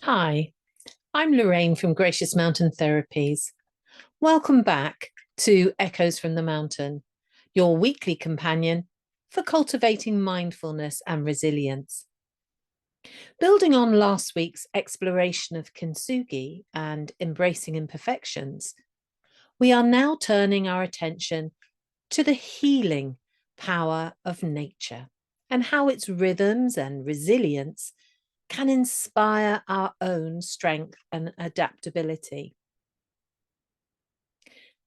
Hi, I'm Loraine from Graciousmountaintherapies. Welcome back to Echoes from the Mountain, your weekly companion for cultivating mindfulness and resilience. Building on last week's exploration of kintsugi and embracing imperfections, we are now turning our attention to the healing power of nature and how its rhythms and resilience can inspire our own strength and adaptability.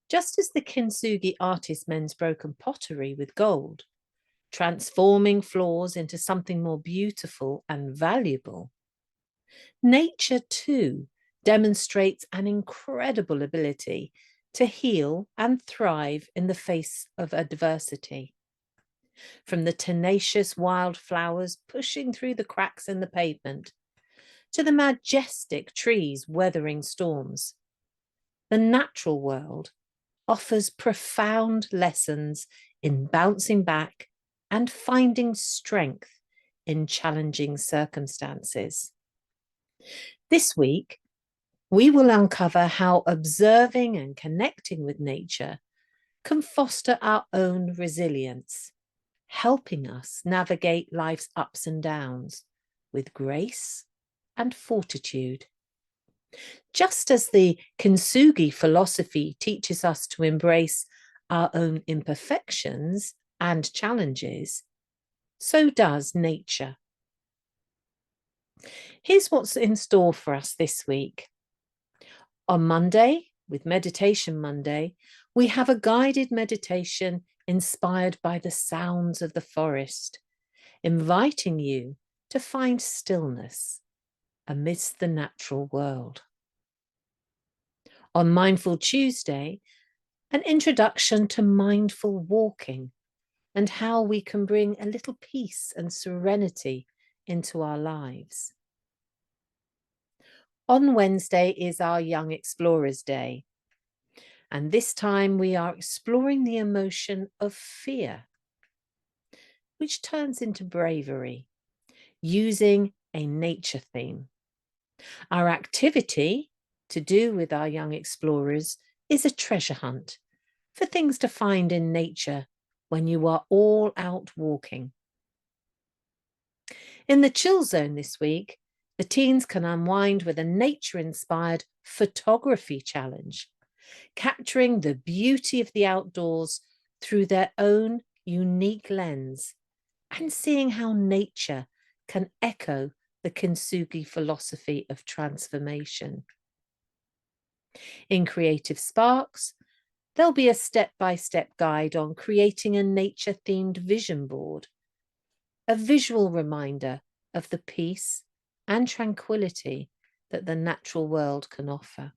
Just as the kintsugi artist mends broken pottery with gold, transforming flaws into something more beautiful and valuable, nature too demonstrates an incredible ability to heal and thrive in the face of adversity. From the tenacious wildflowers pushing through the cracks in the pavement to the majestic trees weathering storms, the natural world offers profound lessons in bouncing back and finding strength in challenging circumstances. This week, we will uncover how observing and connecting with nature can foster our own resilience, helping us navigate life's ups and downs with grace and fortitude. Just as the kintsugi philosophy teaches us to embrace our own imperfections and challenges, so does nature. Here's what's in store for us this week. On Monday, with Meditation Monday, we have a guided meditation inspired by the sounds of the forest, inviting you to find stillness amidst the natural world. On Mindful Tuesday, an introduction to mindful walking and how we can bring a little peace and serenity into our lives. On Wednesday is our Young Explorers Day, and this time we are exploring the emotion of fear, which turns into bravery, using a nature theme. Our activity to do with our young explorers is a treasure hunt for things to find in nature when you are all out walking. In the chill zone this week, the teens can unwind with a nature-inspired photography challenge, capturing the beauty of the outdoors through their own unique lens and seeing how nature can echo the kintsugi philosophy of transformation. In Creative Sparks, there'll be a step-by-step guide on creating a nature-themed vision board, a visual reminder of the peace and tranquility that the natural world can offer.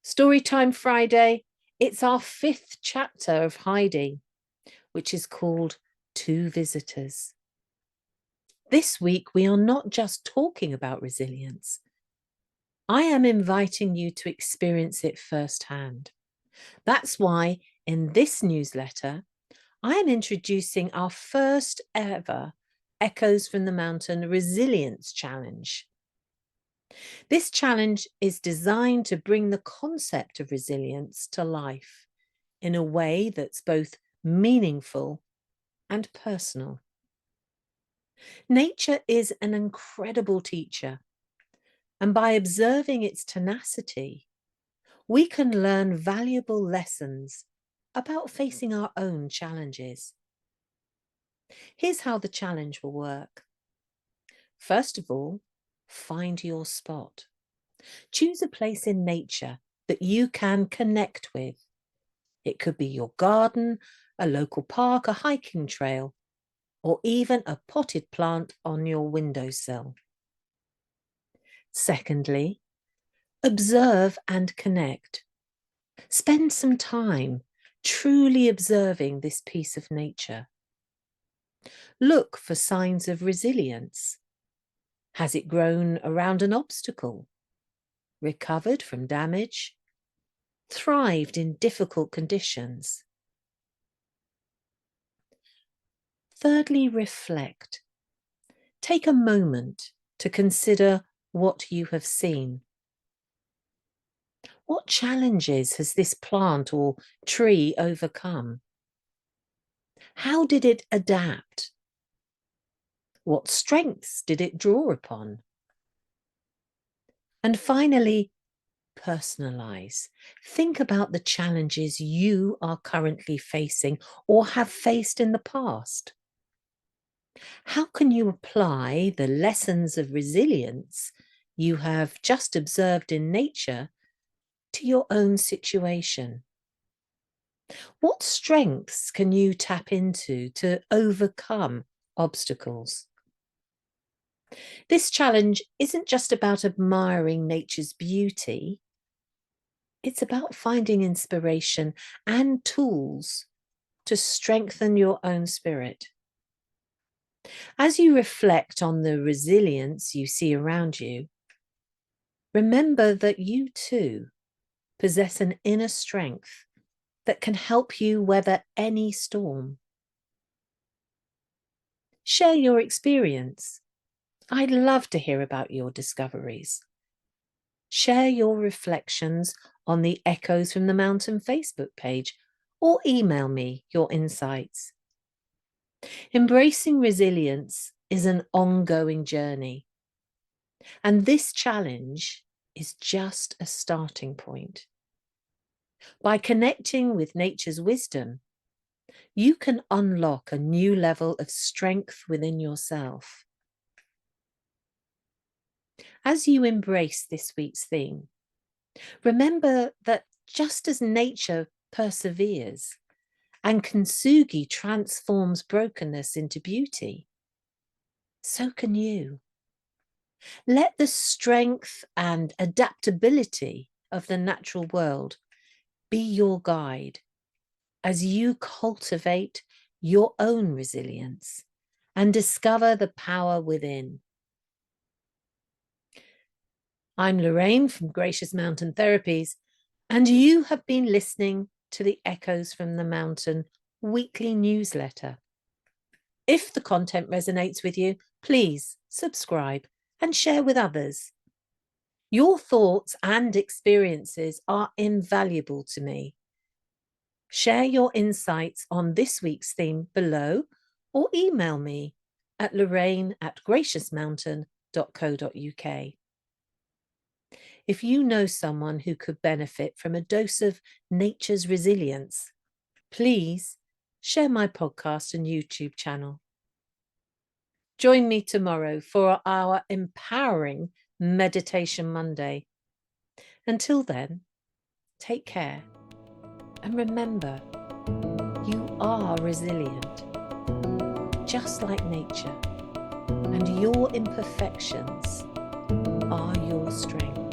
Storytime Friday, it's our 5th chapter of Heidi, which is called Two Visitors. This week, we are not just talking about resilience. I am inviting you to experience it firsthand. That's why in this newsletter, I am introducing our first ever Echoes from the Mountain Resilience Challenge. This challenge is designed to bring the concept of resilience to life in a way that's both meaningful and personal. Nature is an incredible teacher, and by observing its tenacity, we can learn valuable lessons about facing our own challenges. Here's how the challenge will work. First of all, find your spot. Choose a place in nature that you can connect with. It could be your garden, a local park, a hiking trail, or even a potted plant on your windowsill. Secondly, observe and connect. Spend some time truly observing this piece of nature. Look for signs of resilience. Has it grown around an obstacle? Recovered from damage? Thrived in difficult conditions? Thirdly, reflect. Take a moment to consider what you have seen. What challenges has this plant or tree overcome? How did it adapt? What strengths did it draw upon? And finally, personalize. Think about the challenges you are currently facing or have faced in the past. How can you apply the lessons of resilience you have just observed in nature to your own situation? What strengths can you tap into to overcome obstacles? This challenge isn't just about admiring nature's beauty. It's about finding inspiration and tools to strengthen your own spirit. As you reflect on the resilience you see around you, remember that you too possess an inner strength that can help you weather any storm. Share your experience. I'd love to hear about your discoveries. Share your reflections on the Echoes from the Mountain Facebook page or email me your insights. Embracing resilience is an ongoing journey, and this challenge is just a starting point. By connecting with nature's wisdom, you can unlock a new level of strength within yourself. As you embrace this week's theme, remember that just as nature perseveres and kintsugi transforms brokenness into beauty, so can you. Let the strength and adaptability of the natural world be your guide as you cultivate your own resilience and discover the power within. I'm Loraine from Gracious Mountain Therapies, and you have been listening to the Echoes from the Mountain weekly newsletter. If the content resonates with you, please subscribe and share with others. Your thoughts and experiences are invaluable to me. Share your insights on this week's theme below or email me at loraine@graciousmountain.co.uk. If you know someone who could benefit from a dose of nature's resilience, please share my podcast and YouTube channel. Join me tomorrow for our empowering Meditation Monday. Until then, take care and remember, you are resilient, just like nature, and your imperfections are your strength.